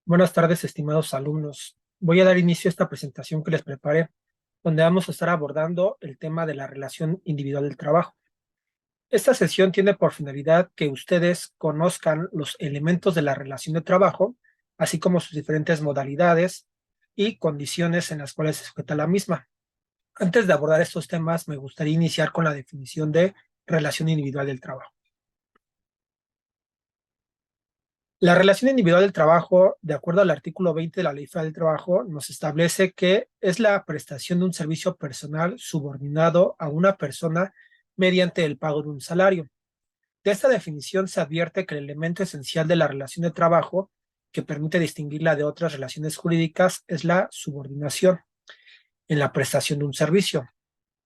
Buenas tardes, estimados alumnos. Voy a dar inicio a esta presentación que les preparé, donde vamos a estar abordando el tema de la relación individual del trabajo. Esta sesión tiene por finalidad que ustedes conozcan los elementos de la relación de trabajo, así como sus diferentes modalidades y condiciones en las cuales se sujeta la misma. Antes de abordar estos temas, me gustaría iniciar con la definición de relación individual del trabajo. La relación individual del trabajo, de acuerdo al artículo 20 de la Ley Federal del Trabajo, nos establece que es la prestación de un servicio personal subordinado a una persona mediante el pago de un salario. De esta definición se advierte que el elemento esencial de la relación de trabajo que permite distinguirla de otras relaciones jurídicas es la subordinación en la prestación de un servicio,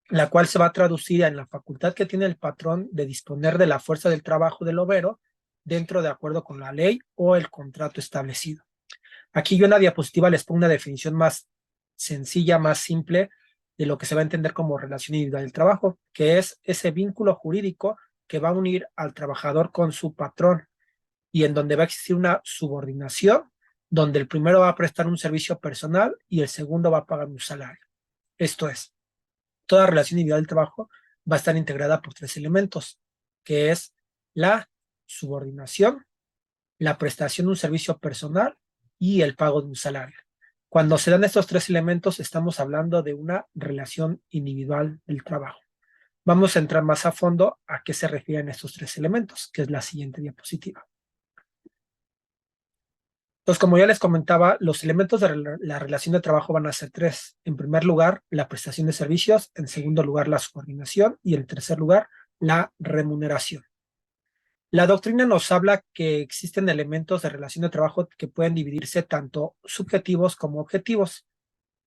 la cual se va a traducir en la facultad que tiene el patrón de disponer de la fuerza del trabajo del obrero dentro de acuerdo con la ley o el contrato establecido. Aquí yo en la diapositiva les pongo una definición más sencilla, más simple de lo que se va a entender como relación individual del trabajo, que es ese vínculo jurídico que va a unir al trabajador con su patrón y en donde va a existir una subordinación, donde el primero va a prestar un servicio personal y el segundo va a pagar un salario. Esto es, toda relación individual del trabajo va a estar integrada por tres elementos, que es la subordinación, la prestación de un servicio personal y el pago de un salario. Cuando se dan estos tres elementos, estamos hablando de una relación individual del trabajo. Vamos a entrar más a fondo a qué se refieren estos tres elementos, que es la siguiente diapositiva. Entonces, como ya les comentaba, los elementos de la relación de trabajo van a ser tres. En primer lugar, la prestación de servicios. En segundo lugar, la subordinación. Y en tercer lugar, la remuneración. La doctrina nos habla que existen elementos de relación de trabajo que pueden dividirse tanto subjetivos como objetivos.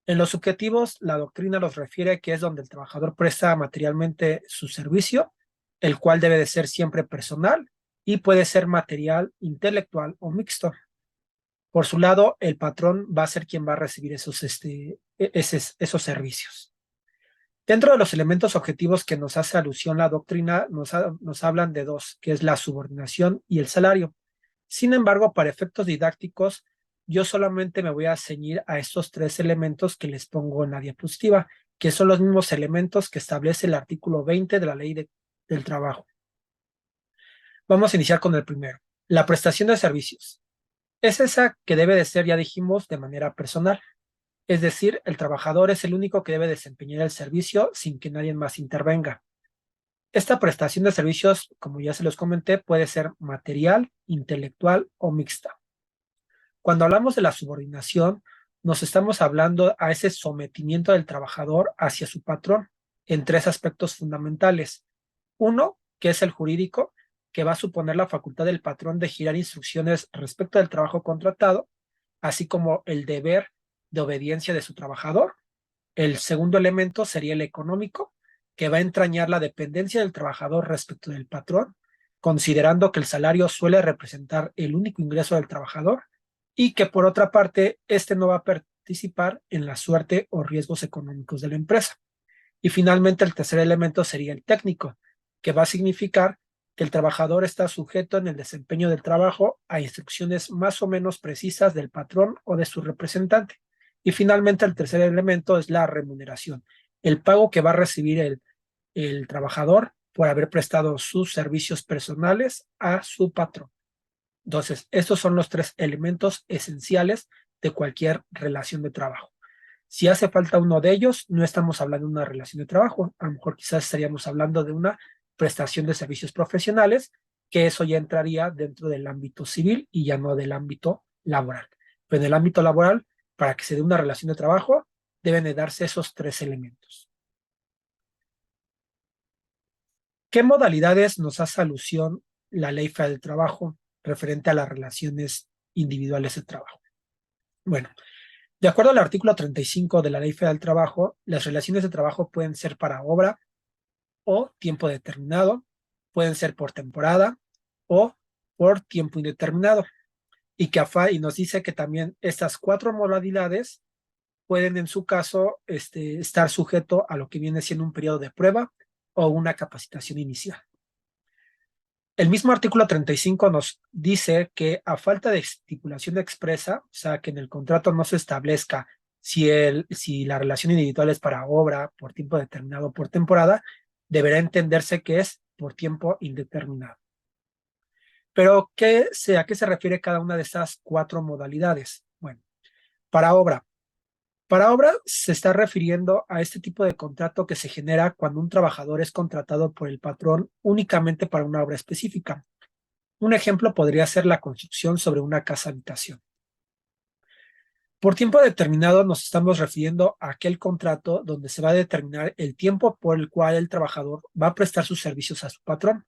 En los subjetivos, la doctrina los refiere que es donde el trabajador presta materialmente su servicio, el cual debe de ser siempre personal y puede ser material, intelectual o mixto. Por su lado, el patrón va a ser quien va a recibir esos servicios. Dentro de los elementos objetivos que nos hace alusión la doctrina, nos hablan de dos, que es la subordinación y el salario. Sin embargo, para efectos didácticos, yo solamente me voy a ceñir a estos tres elementos que les pongo en la diapositiva, que son los mismos elementos que establece el artículo 20 de la Ley del Trabajo. Vamos a iniciar con el primero, la prestación de servicios. Es esa que debe de ser, ya dijimos, de manera personal. Es decir, el trabajador es el único que debe desempeñar el servicio sin que nadie más intervenga. Esta prestación de servicios, como ya se los comenté, puede ser material, intelectual o mixta. Cuando hablamos de la subordinación, nos estamos hablando a ese sometimiento del trabajador hacia su patrón en tres aspectos fundamentales. Uno, que es el jurídico, que va a suponer la facultad del patrón de girar instrucciones respecto del trabajo contratado, así como el deber de obediencia de su trabajador. El segundo elemento sería el económico, que va a entrañar la dependencia del trabajador respecto del patrón, considerando que el salario suele representar el único ingreso del trabajador y que por otra parte, este no va a participar en la suerte o riesgos económicos de la empresa. Y finalmente, el tercer elemento sería el técnico, que va a significar que el trabajador está sujeto en el desempeño del trabajo a instrucciones más o menos precisas del patrón o de su representante. Y finalmente, el tercer elemento es la remuneración, el pago que va a recibir el trabajador por haber prestado sus servicios personales a su patrón. Entonces, estos son los tres elementos esenciales de cualquier relación de trabajo. Si hace falta uno de ellos, no estamos hablando de una relación de trabajo, a lo mejor quizás estaríamos hablando de una prestación de servicios profesionales, que eso ya entraría dentro del ámbito civil y ya no del ámbito laboral. Pero en el ámbito laboral, para que se dé una relación de trabajo, deben de darse esos tres elementos. ¿Qué modalidades nos hace alusión la Ley Federal del Trabajo referente a las relaciones individuales de trabajo? Bueno, de acuerdo al artículo 35 de la Ley Federal del Trabajo, las relaciones de trabajo pueden ser para obra o tiempo determinado, pueden ser por temporada o por tiempo indeterminado. Y nos dice que también estas cuatro modalidades pueden en su caso estar sujeto a lo que viene siendo un periodo de prueba o una capacitación inicial. El mismo artículo 35 nos dice que a falta de estipulación expresa, o sea, que en el contrato no se establezca si la relación individual es para obra, por tiempo determinado o por temporada, deberá entenderse que es por tiempo indeterminado. Pero, ¿a qué se refiere cada una de estas cuatro modalidades? Bueno, para obra. Para obra se está refiriendo a este tipo de contrato que se genera cuando un trabajador es contratado por el patrón únicamente para una obra específica. Un ejemplo podría ser la construcción sobre una casa habitación. Por tiempo determinado nos estamos refiriendo a aquel contrato donde se va a determinar el tiempo por el cual el trabajador va a prestar sus servicios a su patrón.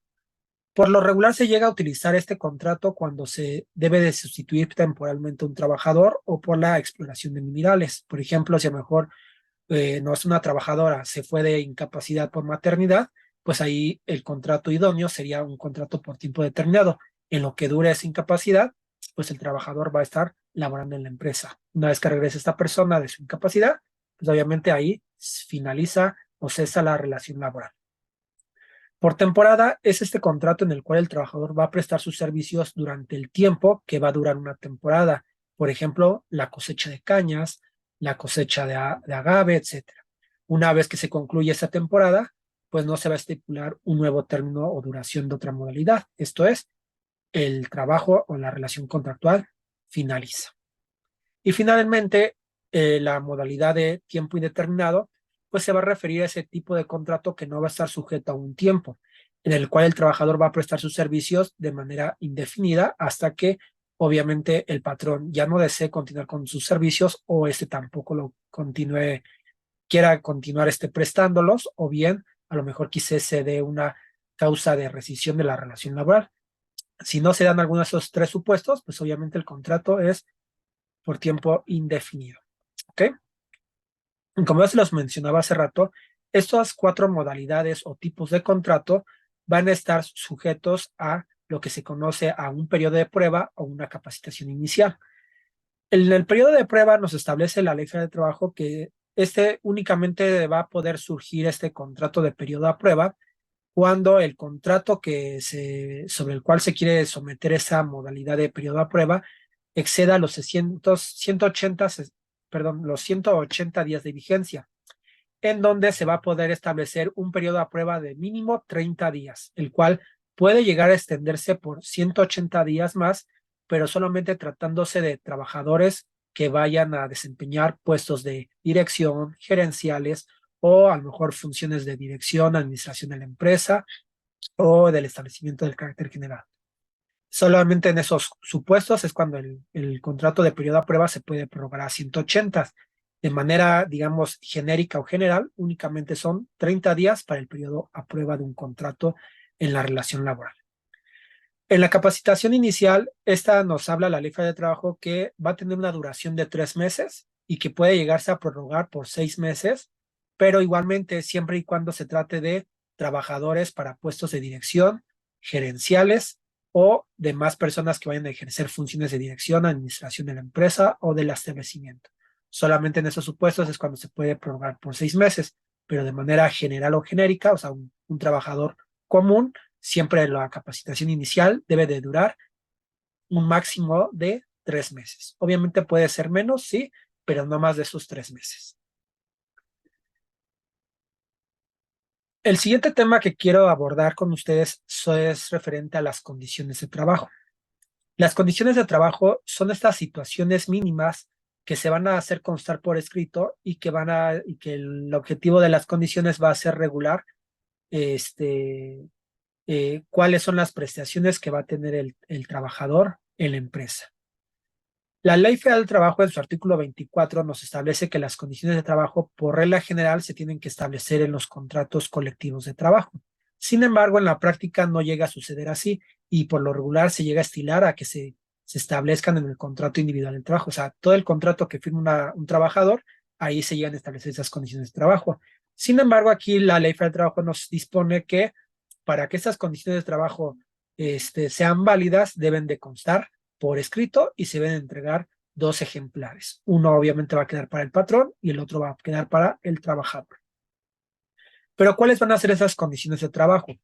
Por lo regular se llega a utilizar este contrato cuando se debe de sustituir temporalmente a un trabajador o por la exploración de minerales. Por ejemplo, si a lo mejor no es una trabajadora, se fue de incapacidad por maternidad, pues ahí el contrato idóneo sería un contrato por tiempo determinado. En lo que dure esa incapacidad, pues el trabajador va a estar laborando en la empresa. Una vez que regrese esta persona de su incapacidad, pues obviamente ahí finaliza o cesa la relación laboral. Por temporada es este contrato en el cual el trabajador va a prestar sus servicios durante el tiempo que va a durar una temporada. Por ejemplo, la cosecha de cañas, la cosecha de agave, etcétera. Una vez que se concluye esa temporada, pues no se va a estipular un nuevo término o duración de otra modalidad. Esto es, el trabajo o la relación contractual finaliza. Y finalmente, la modalidad de tiempo indeterminado, pues se va a referir a ese tipo de contrato que no va a estar sujeto a un tiempo, en el cual el trabajador va a prestar sus servicios de manera indefinida hasta que obviamente el patrón ya no desee continuar con sus servicios o este tampoco lo continúe, quiera continuar prestándolos, o bien a lo mejor quisiese de una causa de rescisión de la relación laboral. Si no se dan algunos de esos tres supuestos, pues obviamente el contrato es por tiempo indefinido. ¿Ok? Como ya se los mencionaba hace rato, estas cuatro modalidades o tipos de contrato van a estar sujetos a lo que se conoce a un periodo de prueba o una capacitación inicial. En el periodo de prueba nos establece la Ley Federal de Trabajo que únicamente va a poder surgir este contrato de periodo a prueba cuando el contrato sobre el cual se quiere someter esa modalidad de periodo a prueba exceda los 180, los 180 días de vigencia, en donde se va a poder establecer un periodo a prueba de mínimo 30 días, el cual puede llegar a extenderse por 180 días más, pero solamente tratándose de trabajadores que vayan a desempeñar puestos de dirección, gerenciales o a lo mejor funciones de dirección, administración de la empresa o del establecimiento del carácter general. Solamente en esos supuestos es cuando el contrato de periodo a prueba se puede prorrogar a 180. De manera, digamos, genérica o general, únicamente son 30 días para el periodo a prueba de un contrato en la relación laboral. En la capacitación inicial, esta nos habla la Ley Federal de Trabajo que va a tener una duración de 3 meses y que puede llegarse a prorrogar por 6 meses, pero igualmente siempre y cuando se trate de trabajadores para puestos de dirección, gerenciales o demás personas que vayan a ejercer funciones de dirección, administración de la empresa o del establecimiento. Solamente en esos supuestos es cuando se puede prorrogar por 6 meses, pero de manera general o genérica, o sea, un trabajador común, siempre la capacitación inicial debe de durar un máximo de 3 meses. Obviamente puede ser menos, sí, pero no más de esos 3 meses. El siguiente tema que quiero abordar con ustedes es referente a las condiciones de trabajo. Las condiciones de trabajo son estas situaciones mínimas que se van a hacer constar por escrito y que el objetivo de las condiciones va a ser regular cuáles son las prestaciones que va a tener el trabajador en la empresa. La Ley Federal del Trabajo en su artículo 24 nos establece que las condiciones de trabajo por regla general se tienen que establecer en los contratos colectivos de trabajo. Sin embargo, en la práctica no llega a suceder así y por lo regular se llega a estilar a que se establezcan en el contrato individual del trabajo. O sea, todo el contrato que firma un trabajador, ahí se llegan a establecer esas condiciones de trabajo. Sin embargo, aquí la Ley Federal del Trabajo nos dispone que para que estas condiciones de trabajo sean válidas, deben de constar por escrito y se deben entregar 2 ejemplares. Uno obviamente va a quedar para el patrón y el otro va a quedar para el trabajador. Pero ¿cuáles van a ser esas condiciones de trabajo?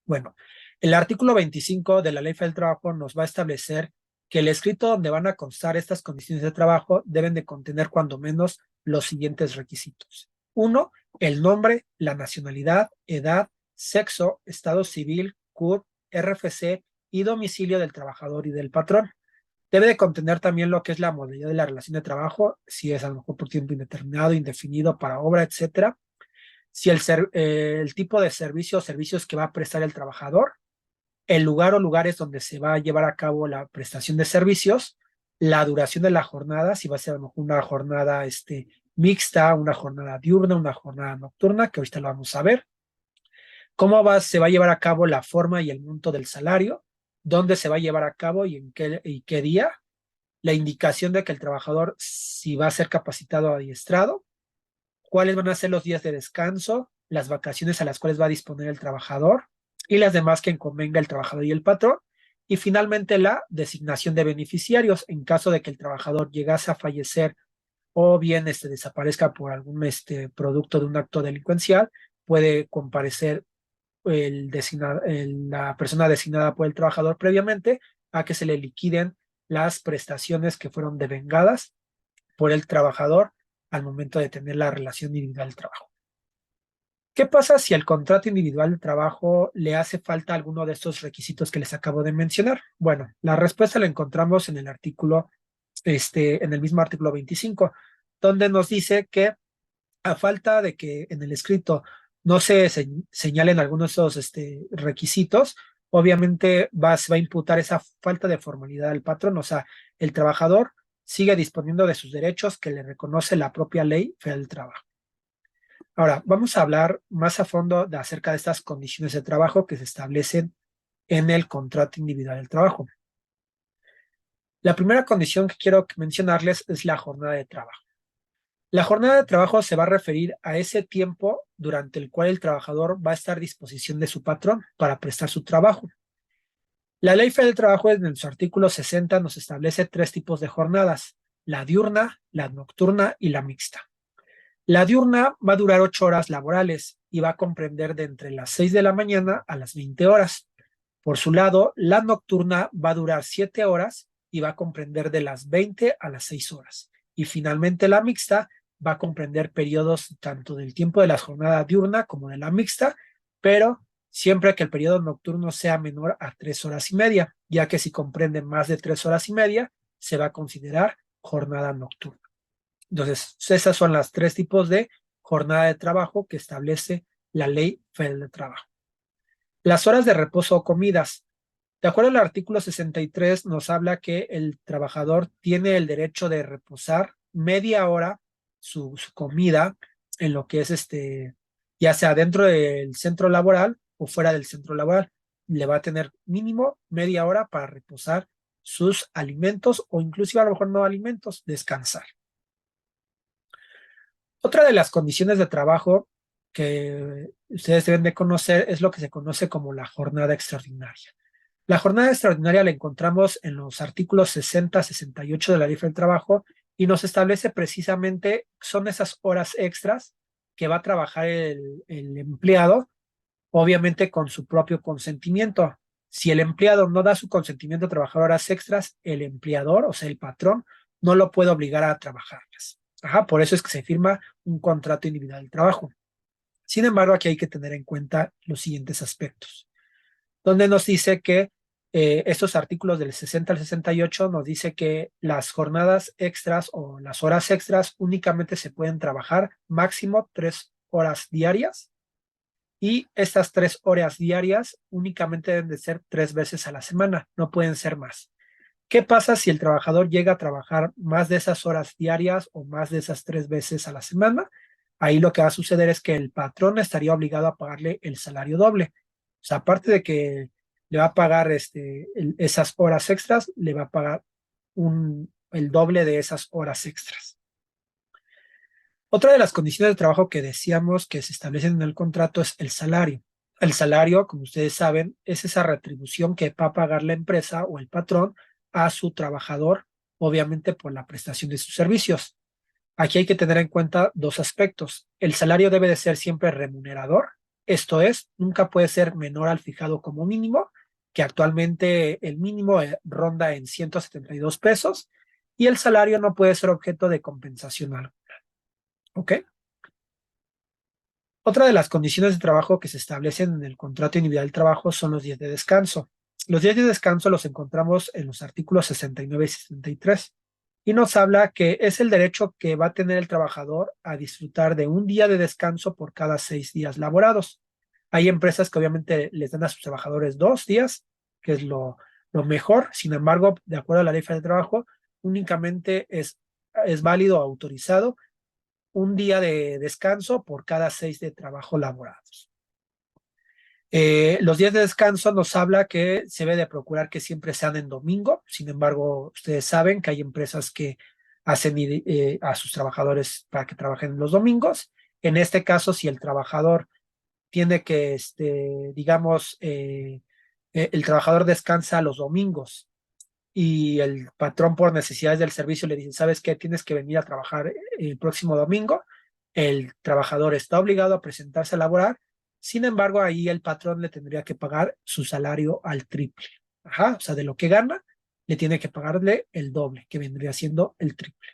Bueno, El artículo 25 de la Ley Federal del Trabajo nos va a establecer que el escrito donde van a constar estas condiciones de trabajo deben de contener cuando menos los siguientes requisitos. 1. El nombre, la nacionalidad, edad, sexo, estado civil, CURP, RFC y domicilio del trabajador y del patrón. Debe de contener también lo que es la modalidad de la relación de trabajo, si es a lo mejor por tiempo indeterminado, indefinido, para obra, etcétera. Si el tipo de servicio o servicios que va a prestar el trabajador, el lugar o lugares donde se va a llevar a cabo la prestación de servicios, la duración de la jornada, si va a ser a lo mejor una jornada mixta, una jornada diurna, una jornada nocturna, que ahorita lo vamos a ver. Se va a llevar a cabo la forma y el monto del salario, dónde se va a llevar a cabo y en qué día, la indicación de que el trabajador si va a ser capacitado o adiestrado, cuáles van a ser los días de descanso, las vacaciones a las cuales va a disponer el trabajador y las demás que convenga el trabajador y el patrón. Y finalmente la designación de beneficiarios en caso de que el trabajador llegase a fallecer o bien desaparezca por algún producto de un acto delincuencial, puede comparecer la persona designada por el trabajador previamente a que se le liquiden las prestaciones que fueron devengadas por el trabajador al momento de tener la relación individual de trabajo. ¿Qué pasa si al contrato individual de trabajo le hace falta alguno de estos requisitos que les acabo de mencionar? Bueno, la respuesta la encontramos en el artículo, en el mismo artículo 25, donde nos dice que a falta de que en el escrito no se señalen algunos de esos requisitos, obviamente se va a imputar esa falta de formalidad al patrón, o sea, el trabajador sigue disponiendo de sus derechos que le reconoce la propia Ley Federal del Trabajo. Ahora, vamos a hablar más a fondo acerca de estas condiciones de trabajo que se establecen en el contrato individual del trabajo. La primera condición que quiero mencionarles es la jornada de trabajo. La jornada de trabajo se va a referir a ese tiempo durante el cual el trabajador va a estar a disposición de su patrón para prestar su trabajo. La Ley Federal del Trabajo en su artículo 60 nos establece 3 tipos de jornadas: la diurna, la nocturna y la mixta. La diurna va a durar 8 horas laborales y va a comprender de entre las 6 de la mañana a las 20 horas. Por su lado, la nocturna va a durar 7 horas y va a comprender de las 20 a las 6 horas. Y finalmente la mixta va a comprender periodos tanto del tiempo de la jornada diurna como de la mixta, pero siempre que el periodo nocturno sea menor a 3 horas y media, ya que si comprende más de 3 horas y media, se va a considerar jornada nocturna. Entonces, esas son las 3 tipos de jornada de trabajo que establece la Ley Federal de Trabajo. Las horas de reposo o comidas. De acuerdo al artículo 63, nos habla que el trabajador tiene el derecho de reposar media hora su comida en lo que es ya sea dentro del centro laboral o fuera del centro laboral. Le va a tener mínimo media hora para reposar sus alimentos o inclusive a lo mejor no alimentos, descansar. Otra de las condiciones de trabajo que ustedes deben de conocer es lo que se conoce como la jornada extraordinaria. La jornada extraordinaria la encontramos en los artículos 60, 68 de la Ley del Trabajo y nos establece precisamente, son esas horas extras que va a trabajar el empleado, obviamente con su propio consentimiento. Si el empleado no da su consentimiento a trabajar horas extras, el empleador, o sea, el patrón, no lo puede obligar a trabajarlas. Por eso es que se firma un contrato individual de trabajo. Sin embargo, aquí hay que tener en cuenta los siguientes aspectos, donde nos dice que estos artículos del 60 al 68 nos dice que las jornadas extras o las horas extras únicamente se pueden trabajar máximo 3 horas diarias y estas 3 horas diarias únicamente deben de ser 3 veces a la semana, no pueden ser más. ¿Qué pasa si el trabajador llega a trabajar más de esas horas diarias o más de esas 3 veces a la semana? Ahí lo que va a suceder es que el patrón estaría obligado a pagarle el salario doble. O sea, aparte de que le va a pagar esas horas extras, le va a pagar el doble de esas horas extras. Otra de las condiciones de trabajo que decíamos que se establecen en el contrato es el salario. El salario, como ustedes saben, es esa retribución que va a pagar la empresa o el patrón a su trabajador, obviamente por la prestación de sus servicios. Aquí hay que tener en cuenta 2 aspectos. El salario debe de ser siempre remunerador Esto es, nunca puede ser menor al fijado como mínimo, que actualmente el mínimo ronda en 172 pesos, y el salario no puede ser objeto de compensación alguna. ¿Ok? Otra de las condiciones de trabajo que se establecen en el contrato individual de trabajo son los días de descanso. Los días de descanso los encontramos en los artículos 69 y 63 y nos habla que es el derecho que va a tener el trabajador a disfrutar de un día de descanso por cada 6 días laborados. Hay empresas que obviamente les dan a sus trabajadores 2 días, que es lo mejor. Sin embargo, de acuerdo a la ley federal de trabajo, únicamente es válido o autorizado un día de descanso por cada 6 de trabajo laborados. Los días de descanso nos habla que se debe de procurar que siempre sean en domingo. Sin embargo, ustedes saben que hay empresas que hacen a sus trabajadores para que trabajen los domingos. En este caso, si el trabajador tiene que, digamos, el trabajador descansa los domingos y el patrón por necesidades del servicio le dice, ¿sabes qué? Tienes que venir a trabajar el próximo domingo. El trabajador está obligado a presentarse a laborar. Sin embargo, ahí el patrón le tendría que pagar su salario al triple. Ajá, o sea, de lo que gana, le tiene que pagarle el doble, que vendría siendo el triple.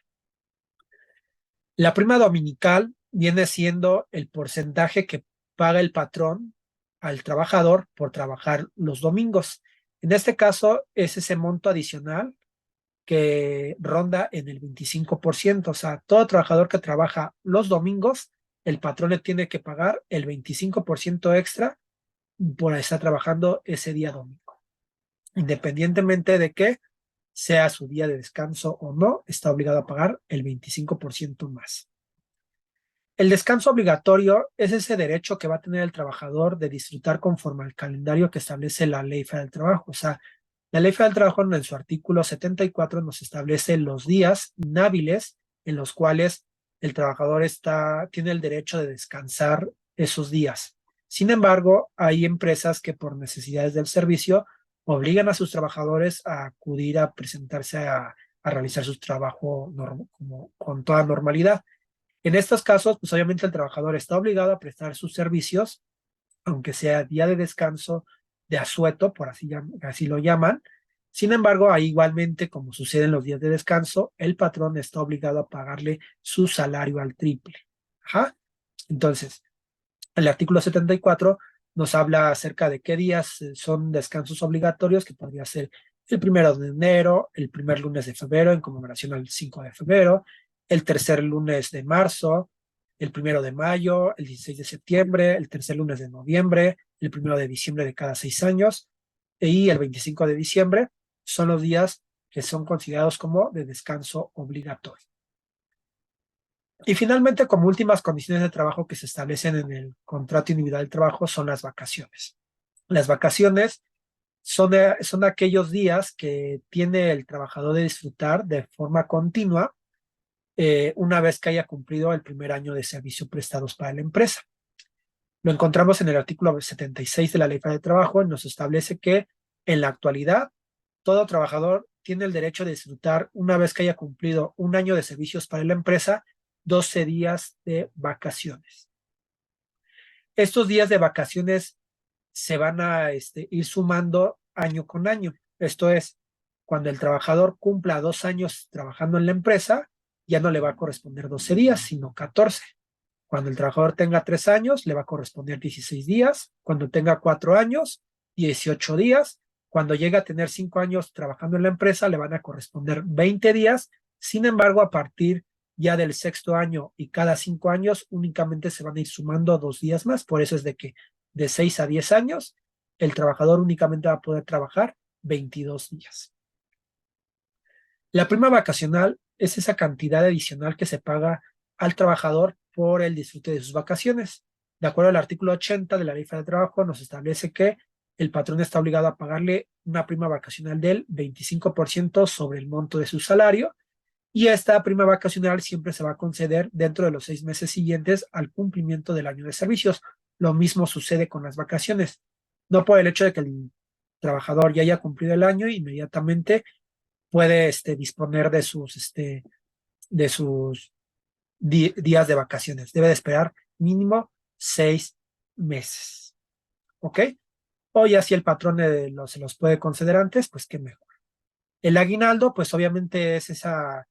La prima dominical viene siendo el porcentaje que paga el patrón al trabajador por trabajar los domingos. En este caso, es ese monto adicional que ronda en el 25%. O sea, todo trabajador que trabaja los domingos, el patrón le tiene que pagar el 25% extra por estar trabajando ese día domingo. Independientemente de que sea su día de descanso o no, está obligado a pagar el 25% más. El descanso obligatorio es ese derecho que va a tener el trabajador de disfrutar conforme al calendario que establece la Ley Federal del Trabajo. O sea, la Ley Federal del Trabajo en su artículo 74 nos establece los días inhábiles en los cuales el trabajador tiene el derecho de descansar esos días. Sin embargo, hay empresas que por necesidades del servicio obligan a sus trabajadores a acudir a presentarse a realizar su trabajo como, con toda normalidad. En estos casos, pues obviamente el trabajador está obligado a prestar sus servicios, aunque sea día de descanso de asueto, por así lo llaman. Sin embargo, ahí igualmente, como sucede en los días de descanso, el patrón está obligado a pagarle su salario al triple. Ajá. Entonces, el artículo 74 nos habla acerca de qué días son descansos obligatorios, que podría ser el 1 de enero, el primer lunes de febrero en conmemoración al 5 de febrero, el tercer lunes de marzo, el 1 de mayo, el 16 de septiembre, el tercer lunes de noviembre, el 1 de diciembre de cada 6 años y el 25 de diciembre son los días que son considerados como de descanso obligatorio. Y finalmente, como últimas condiciones de trabajo que se establecen en el contrato individual de trabajo son las vacaciones. Las vacaciones son aquellos días que tiene el trabajador de disfrutar de forma continua una vez que haya cumplido el primer año de servicio prestados para la empresa. Lo encontramos en el artículo 76 de la Ley Federal de Trabajo y nos establece que en la actualidad todo trabajador tiene el derecho de disfrutar una vez que haya cumplido un año de servicios para la empresa 12 días de vacaciones. Estos días de vacaciones se van a ir sumando año con año. Esto es, cuando el trabajador cumpla 2 años trabajando en la empresa, ya no le va a corresponder 12 días, sino 14. Cuando el trabajador tenga 3 años, le va a corresponder 16 días. Cuando tenga 4 años, 18 días. Cuando llegue a tener 5 años trabajando en la empresa, le van a corresponder 20 días. Sin embargo, a partir ya del sexto año y cada 5 años, únicamente se van a ir sumando 2 días más. Por eso es de que de 6 a 10 años, el trabajador únicamente va a poder trabajar 22 días. La prima vacacional es esa cantidad adicional que se paga al trabajador por el disfrute de sus vacaciones. De acuerdo al artículo 80 de la Ley Federal de Trabajo, nos establece que el patrón está obligado a pagarle una prima vacacional del 25% sobre el monto de su salario, y esta prima vacacional siempre se va a conceder dentro de los 6 meses siguientes al cumplimiento del año de servicios. Lo mismo sucede con las vacaciones. No por el hecho de que el trabajador ya haya cumplido el año, inmediatamente puede disponer de sus días de vacaciones. Debe de esperar mínimo 6 meses. ¿Ok? O ya si el patrón se los puede conceder antes, pues qué mejor. El aguinaldo, pues obviamente es esa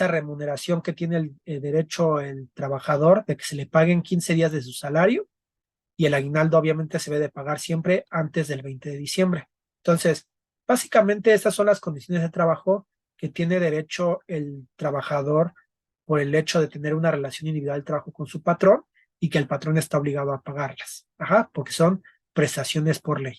remuneración que tiene el derecho el trabajador de que se le paguen 15 días de su salario, y el aguinaldo obviamente se debe de pagar siempre antes del 20 de diciembre. Entonces, básicamente estas son las condiciones de trabajo que tiene derecho el trabajador por el hecho de tener una relación individual de trabajo con su patrón y que el patrón está obligado a pagarlas. Ajá, porque son prestaciones por ley.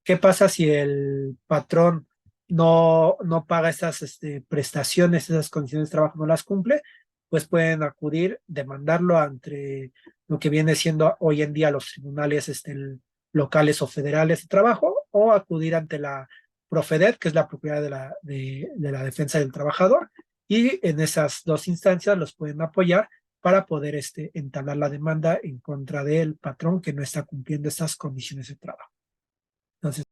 ¿Qué pasa si el patrón no paga esas prestaciones, esas condiciones de trabajo, no las cumple? Pues pueden acudir, demandarlo ante lo que viene siendo hoy en día los tribunales locales o federales de trabajo, o acudir ante la Profedet, que es la propiedad de la defensa del trabajador, y en esas dos instancias los pueden apoyar para poder entablar la demanda en contra del patrón que no está cumpliendo estas condiciones de trabajo. Entonces,